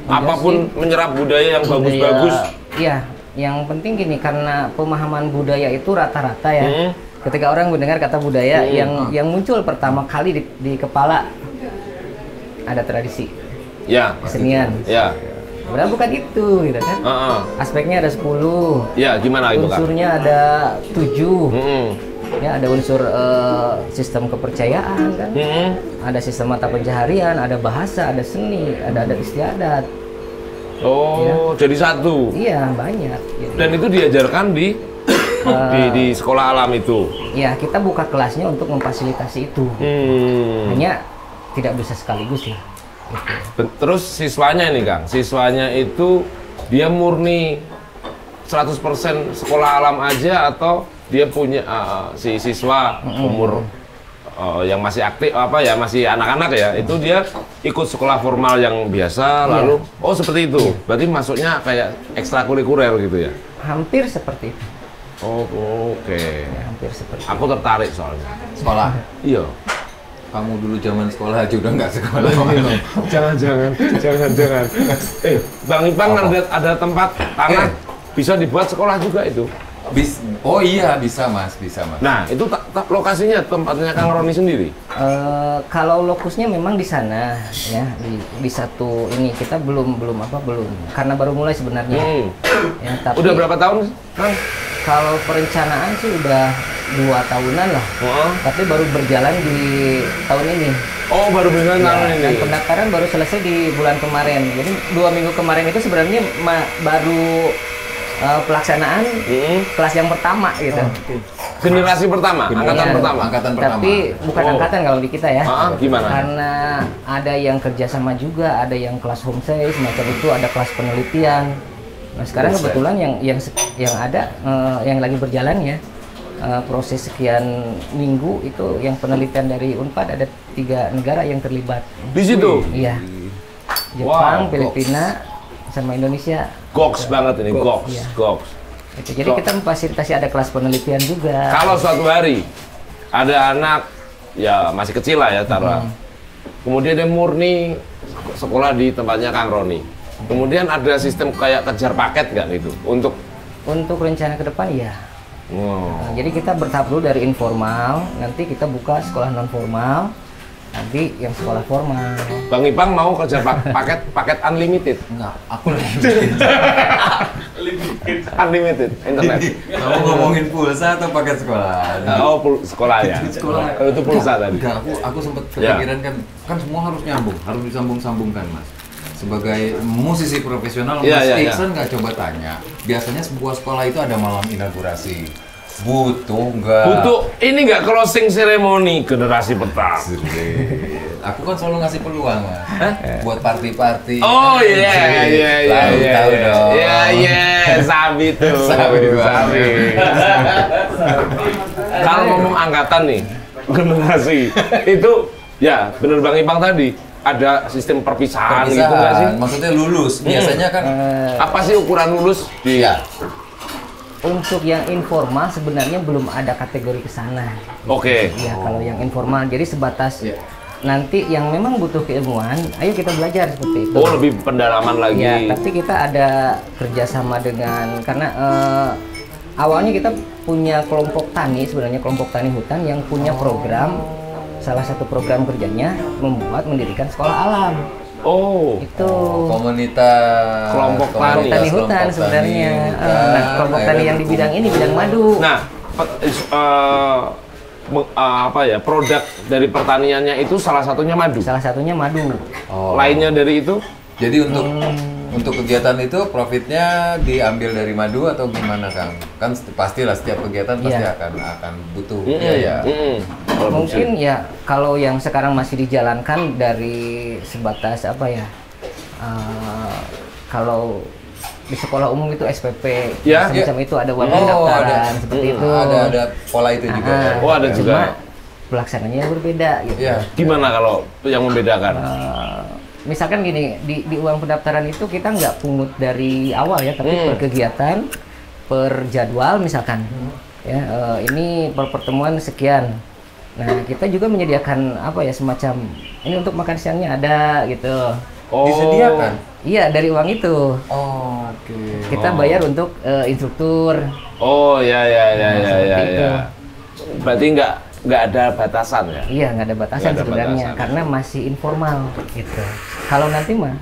apapun menyerap budaya yang bagus-bagus. Iya, yang penting gini, karena pemahaman budaya itu rata-rata ya. Ketika orang mendengar kata budaya, yang muncul pertama kali di kepala ada tradisi, Ya. kesenian. Ya. Padahal bukan itu, gitu kan? Aspeknya ada 10, Ya gimana itu, Kang? unsurnya ada 7. Mm-mm. Ya, ada unsur sistem kepercayaan kan, ada sistem mata pencaharian, ada bahasa, ada seni, ada adat istiadat. Oh, jadi satu. Iya, banyak. Gitu. Dan itu diajarkan di sekolah alam itu. Ya, kita buka kelasnya untuk memfasilitasi itu. Hanya tidak bisa sekaligus ya. Gitu. Terus siswanya ini, Kang, siswanya itu dia murni 100% sekolah alam aja atau dia punya si siswa umur yang masih aktif masih anak-anak ya, itu dia ikut sekolah formal yang biasa lalu seperti itu. Berarti masuknya kayak ekstrakurikuler gitu ya. Hampir seperti itu. Oh, oke. Ya, hampir seperti itu. Aku tertarik soalnya. Sekolah. Iya. Kamu dulu zaman sekolah aja udah nggak sekolah. Jangan. Bang Ipang ada tempat tanah bisa dibuat sekolah juga itu. Oh iya bisa mas. Nah itu lokasinya tempatnya Kang Roni sendiri. Kalau lokusnya memang di sana ya, di satu ini kita belum karena baru mulai sebenarnya. Ya, tapi Udah berapa tahun, Kang? kalau perencanaan sih udah 2 tahunan lah. Tapi baru berjalan di tahun ini. Oh baru berjalan tahun ini. Dan pendaftaran baru selesai di bulan kemarin. Jadi 2 minggu kemarin itu sebenarnya baru pelaksanaan kelas yang pertama gitu. Generasi pertama, angkatan Iya. pertama. Tapi bukan angkatan kalau di kita ya. Gimana? Karena ada yang kerjasama juga, ada yang kelas homestay semacam itu, ada kelas penelitian. Nah sekarang kebetulan yang ada yang lagi berjalan ya, proses sekian minggu itu yang penelitian dari Unpad ada 3 negara yang terlibat. Di situ. Iya. Jepang, Wow, Filipina, sama Indonesia. Goks banget ini, goks. Iya. Goks. Jadi kita memfasilitasi ada kelas penelitian juga. Kalau suatu hari ada anak ya masih kecil lah ya taruh kemudian dia murni sekolah di tempatnya Kang Roni. Kemudian ada sistem kayak kejar paket nggak gitu Untuk rencana ke depan ya. Nah, jadi kita bertahap dulu dari informal, nanti kita buka sekolah non formal, nanti yang sekolah formal. Bang Ipang mau kejar paket unlimited? Enggak, aku lagi Unlimited internet. kamu ngomongin pulsa atau paket sekolah? Oh, sekolah ya. Sekolah. Kalau itu pulsa tadi. Enggak, aku sempat kepikiran kan semua harus nyambung, harus disambung-sambungkan, Mas. Sebagai musisi profesional, Mas Iksan nggak coba tanya, biasanya sebuah sekolah itu ada malam inaugurasi. Butuh ini nggak closing ceremony generasi pertama. Aku kan selalu ngasih peluang, Mas. Buat party-party. Oh iya. Tahu dong. Iya, sabi tuh. Sabi. Kalau ngomong angkatan nih, generasi itu ya bener Bang Ipang tadi. Ada sistem perpisahan gitu nggak sih? Maksudnya lulus. Biasanya kan apa sih ukuran lulus? Iya. Untuk yang informal sebenarnya belum ada kategori ke sana. Oke. Ya, kalau yang informal jadi sebatas nanti yang memang butuh keilmuan, ayo kita belajar seperti itu. Oh, lebih pendalaman lagi. Ya, tapi kita ada kerjasama dengan karena awalnya kita punya kelompok tani, sebenarnya kelompok tani hutan yang punya program. Salah satu program kerjanya mendirikan sekolah alam. Oh, itu komunitas kelompok tani hutan sebenarnya. Nah, kelompok tani yang di bidang ini bidang madu. Nah, apa ya, produk dari pertaniannya itu salah satunya madu. Salah satunya madu. Lainnya dari itu? Jadi untuk kegiatan itu profitnya diambil dari madu atau gimana, Kang? Kan pastilah setiap kegiatan pasti akan butuh biaya. Mungkin ya kalau yang sekarang masih dijalankan dari sebatas apa ya? Kalau di sekolah umum itu SPP, semacam itu ada uang pendaftaran seperti itu. Ada pola itu juga. Oh, ada juga. Pelaksananya berbeda gitu. Gimana kalau yang membedakan? Misalkan gini, di uang pendaftaran itu kita nggak pungut dari awal ya, tapi per kegiatan, per jadwal misalkan. Ya, ini per pertemuan sekian. Nah, kita juga menyediakan apa ya, semacam ini untuk makan siangnya ada gitu. Disediakan? Iya, dari uang itu. Oke. Kita bayar untuk instruktur. Oh, ya. Berarti nggak ada batasan ya? Iya, nggak ada batasan sebenarnya, karena masih informal gitu. Kalau nanti mah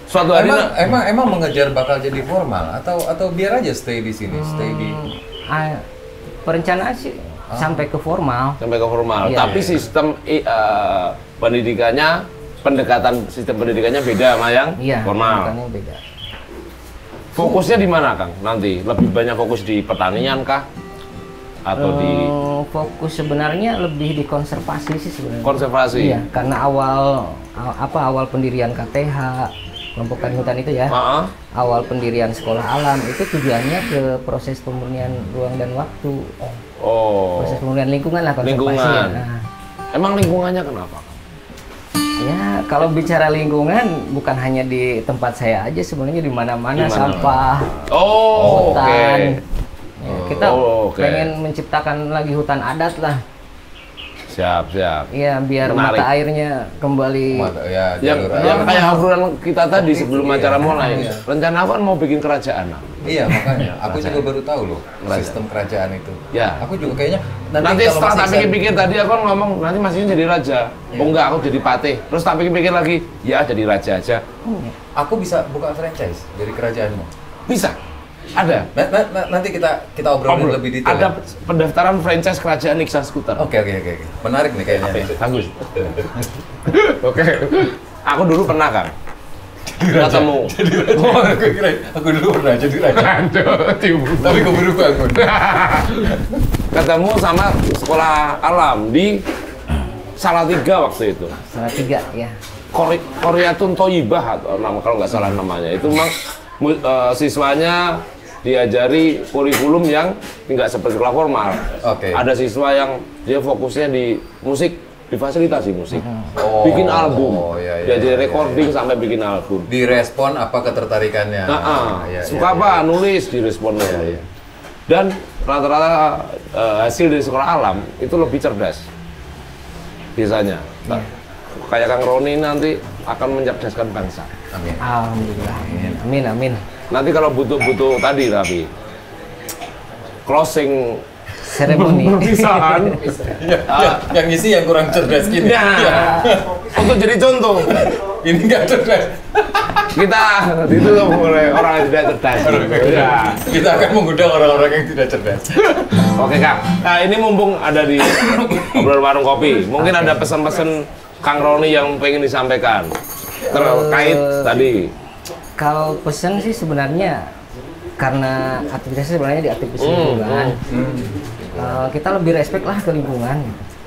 suatu hari emang mengejar bakal jadi formal atau biar aja stay di sini, stay di perencanaan sih sampai ke formal. Sampai ke formal. Iya. Tapi sistem pendidikannya, sistem pendidikannya beda sama yang formal. Pendidikannya beda. Fokusnya di mana, Kang? Nanti lebih banyak fokus di pertanian kah? Atau di fokus sebenarnya lebih di konservasi sih sebenarnya. Konservasi. Iya, karena awal pendirian KTH, kelompok tani hutan itu ya. Awal pendirian sekolah alam itu tujuannya ke proses pemurnian ruang dan waktu. Proses pemurnian lingkungan lah, konservasi. Lingkungan. Nah. Emang lingkungannya kenapa? Ya, kalau bicara lingkungan bukan hanya di tempat saya aja, sebenarnya di mana-mana sampah, hutan. Ya, kita pengen menciptakan lagi hutan adat lah. Siap. Iya, biar menarik. mata airnya kembali. Yang kayak obrolan kita tadi sebelum acara mulai. Rencana apa mau bikin kerajaan? Iya, makanya. Aku juga baru tahu loh sistem kerajaan itu. Ya. Aku juga kayaknya nanti setelah tak pikir-pikir tadi aku ngomong nanti Mas Yun jadi raja. Oh enggak, aku jadi patih. Terus tak pikir-pikir lagi, ya jadi raja aja. Aku bisa buka franchise dari kerajaanmu. Bisa. Ada. Nanti kita obrolin lebih detail. Ada pendaftaran franchise kerajaan Iksan Skuter. Oke. Menarik nih kayaknya. Bagus. Oke. Aku dulu pernah, Kang. Ketemu. Aku dulu pernah jadi raja. Tapi keburu bangun. Ketemu sama sekolah alam di Salatiga waktu itu. Salatiga ya. Koryatun Thoyibah atau nama kalau nggak salah namanya. Itu memang siswanya diajari kurikulum yang nggak seperti sekolah formal. Ada siswa yang dia fokusnya di musik, difasilitasi musik, bikin album, diajari recording sampai bikin album. Direspon apa ketertarikannya? Suka apa? Nulis, diresponnya. Dan rata-rata hasil dari sekolah alam itu lebih cerdas biasanya. kayak Kang Roni nanti akan mencerdaskan bangsa. Amin. Alhamdulillah. Amin. Nanti kalau butuh tadi tapi closing Seremoni. perpisahan Yang ngisi yang kurang cerdas gini. ya, untuk jadi contoh Ini nggak cerdas. kita ditutup oleh orang yang tidak cerdas. Ya. Kita akan mengundang orang-orang yang tidak cerdas. Oke Kang, nah ini mumpung ada di obrolan warung kopi, mungkin ada pesan-pesan Kang Roni yang pengen disampaikan terkait tadi. Kalau pesan sih sebenarnya karena aktivitasnya sebenarnya di aktivitas lingkungan, kita lebih respect lah ke lingkungan.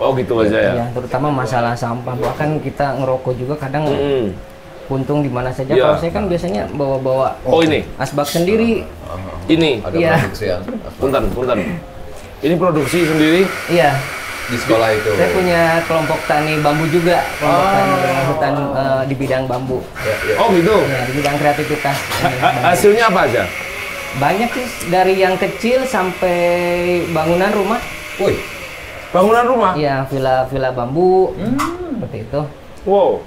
Oh gitu aja ya. Ya, terutama masalah sampah. Bahkan kita ngerokok juga kadang puntung di mana saja. Ya. Kalau saya kan biasanya bawa-bawa Oh ini, asbak sendiri. ini, Ada Iya. produksi yang punten. Ini produksi sendiri. Iya. di sekolah itu. Saya punya kelompok tani bambu juga, kelompok tani hutan di bidang bambu. Oh gitu. Ya, di bidang kreativitas. Hasilnya apa aja? Banyak sih, dari yang kecil sampai bangunan rumah. Wih, Bangunan rumah. Iya, villa bambu. Seperti itu. Wow,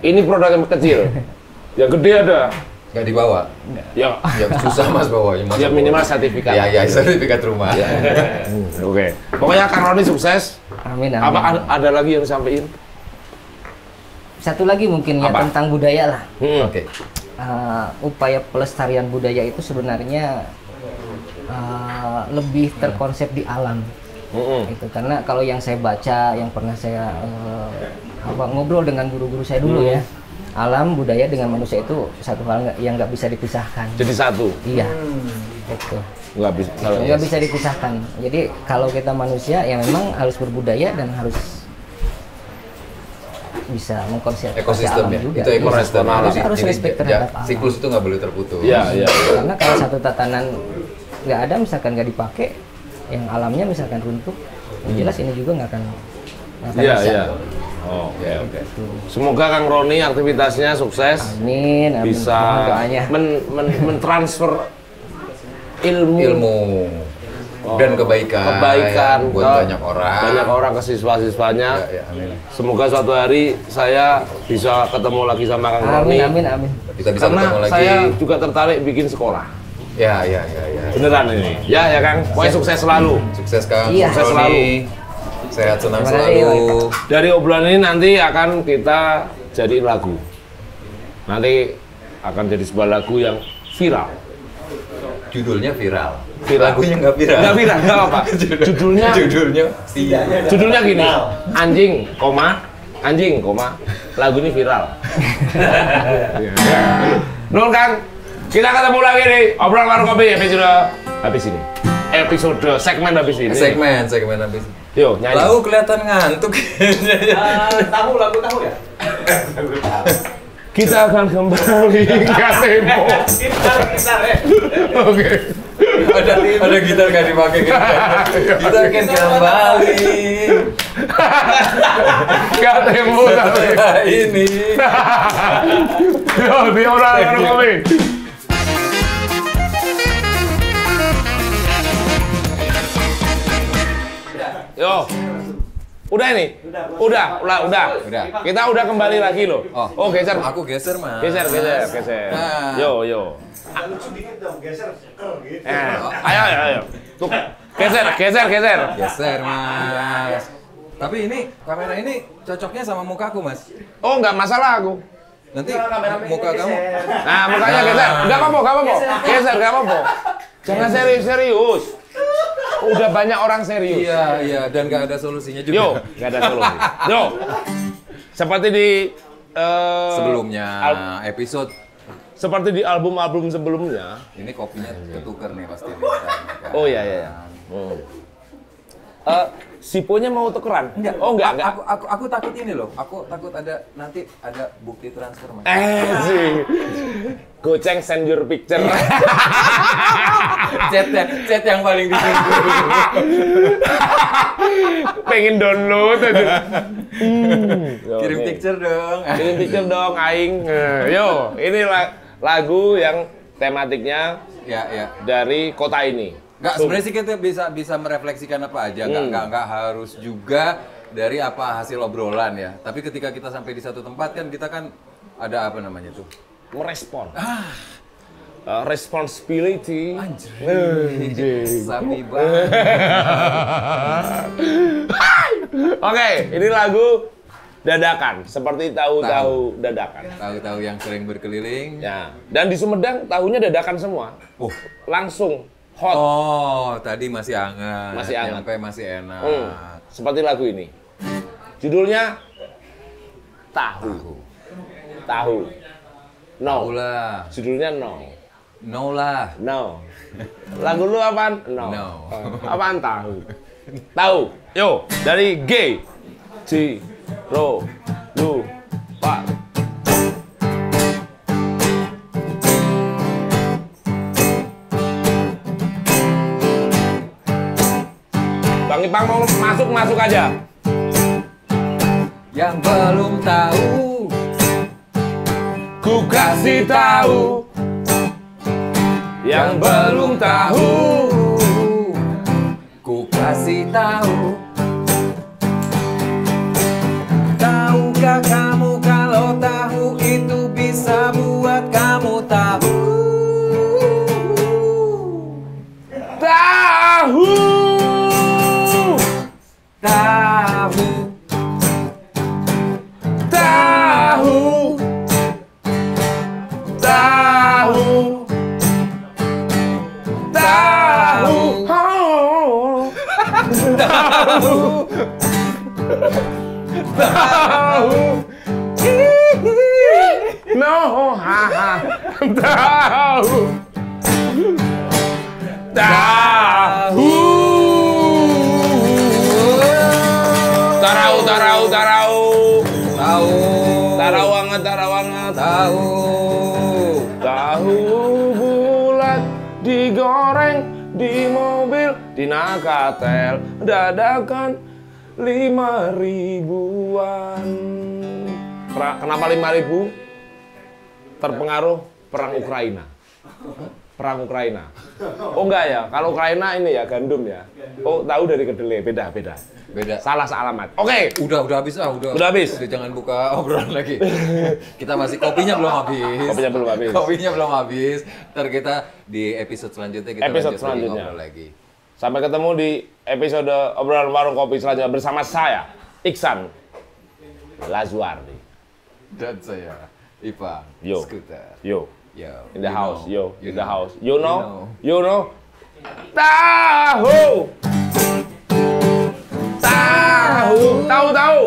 ini produk yang kecil. Yang gede ada. nggak dibawa. Ya, Ya susah mas bawanya. Mas ya minimal sertifikat. Ya sertifikat rumah. Ya. Oke. Pokoknya Kang Roni sukses. Amin, amin. Apa ada lagi yang disampaikan? Satu lagi mungkin ya Apa? tentang budaya lah. Oke. Upaya pelestarian budaya itu sebenarnya lebih terkonsep di alam. Itu karena kalau yang saya baca, yang pernah saya ngobrol dengan guru-guru saya dulu ya, alam budaya dengan manusia itu satu hal yang nggak bisa dipisahkan. Jadi satu. Iya, itu Nggak bisa. nggak bisa dipisahkan. Jadi kalau kita manusia ya memang harus berbudaya dan harus bisa mengkonservasi Ekosistem alam ya. juga. Itu ekosistem Iya, alam. harus Jadi, respect terhadap alam. siklus itu nggak boleh terputus. Iya. Karena kalau satu tatanan nggak ada, misalkan nggak dipakai, yang alamnya misalkan runtuh, jelas ini juga nggak akan Iya, bisa. iya. Oke. Semoga Kang Roni aktivitasnya sukses. Amin, amin. Bisa Mohon doanya. mentransfer ilmu Dan kebaikan buat ke banyak orang. Banyak orang ke siswa-siswanya. Ya, amin. Semoga suatu hari saya bisa ketemu lagi sama Kang Roni. Amin. Kita bisa Karena ketemu lagi. saya juga tertarik bikin sekolah. Ya. Beneran ini. Ya Kang. Pokoknya sukses selalu. Sukses Kang. Iya. Sukses selalu. Sehat senang Terima kasih, selalu. Dari obrolan ini nanti akan kita jadiin lagu. Nanti akan jadi sebuah lagu yang viral. Judulnya viral. Viral. Lagunya nggak viral. Nggak viral, nggak apa-apa. Judulnya Judulnya gini. Anjing, lagu ini viral. Nun Kang, kita ketemu lagi di obrolan warung kopi episode habis ini. Segmen habis ini. Segmen habis. Yo, nyanyi. Lalu kelihatan ngantuk. Lagu tahu ya? Kita akan kembali ke tempo. Gitar ya. Oke. ada gitar nggak dipakai kan? Kita akan kembali. Gak tempo tapi. Ini. Yo, di obrolan warung kopi. Yo. Udah ini? Udah. Kita udah kembali lagi loh. Oh, geser. Aku geser mas. Geser. Nah. Yo. Ayo. Tuh. Geser. Geser mas. Tapi ini kamera ini cocoknya sama mukaku mas. Oh, nggak masalah aku. Nanti muka kamu. Nah, mukanya geser. Nggak apa-apa. Geser, nggak apa-apa. Jangan serius. Udah banyak orang serius. Iya, dan nggak ada solusinya juga. Yo, nggak ada solusi. Yo, seperti di Sebelumnya episode seperti di album-album sebelumnya. ini kopinya ketuker nih pasti. Oh iya. Siponya mau tukeran? Oh enggak. Aku takut ini loh. Aku takut nanti ada bukti transfer mas. Sih. Goceng send your picture. Chat yang paling ditunggu. Pengen download aja. Kirim picture dong. Kirim picture dong, aing. Yo, ini lagu yang tematiknya Ya. dari kota ini. Sebenarnya sih kita bisa merefleksikan apa aja. Nggak harus juga dari apa hasil obrolan ya. Tapi ketika kita sampai di satu tempat kan kita kan ada apa namanya tuh? Merespon. Responsibility. Anjir. Sabi banget. Oke, ini lagu dadakan, seperti tahu-tahu dadakan. Tahu-tahu yang sering berkeliling. Ya, dan di Sumedang tahunya dadakan semua. Langsung hot. Oh, tadi masih hangat. Masih hangat. Nyampe masih enak. Seperti lagu ini. Judulnya Tahu. Tahu. No. Tahu lah. Judulnya No. No lah. No. Lagu lu apaan? No. No. Apaan tahu? Tahu. Yo, dari G. C. Ro. Lu. Pak. Bang Ipang mau masuk aja. Yang belum tahu, Ku kasih tahu. Yang belum tahu, ku kasih tahu. Tahukah kamu kalau tahu itu bisa buat kamu tahu? tahu. Tahu, Tahu. Tahu. Tahu. Tahu. No, haha. Tahu. Tahu. Tarau, tarau, tarau. tahu, Tarawangat, tarawangat. tahu. Tahu bulat digoreng di mobil di Nakatel dadakan 5.000-an. Kenapa 5.000? Terpengaruh perang Ukraina. Perang Ukraina. Oh enggak ya, kalau Ukraina ini ya gandum ya. Oh tahu dari kedelai, beda. Beda. Salah alamat. Oke. Udah habis udah. Udah habis? Udah, jangan buka obrolan lagi. Kita masih kopinya belum habis. Kopinya belum habis. Kopinya belum habis. Ntar kita di episode selanjutnya kita Episode lanjut selanjutnya. ngobrol lagi. Sampai ketemu di episode obrolan warung kopi selanjutnya bersama saya, Iksan Lazuardi. Dan saya Ipang Yo. Skuter. Yo, Yo. in the house, know. in the know. house. You know? Tahu. Tahu. Tahu.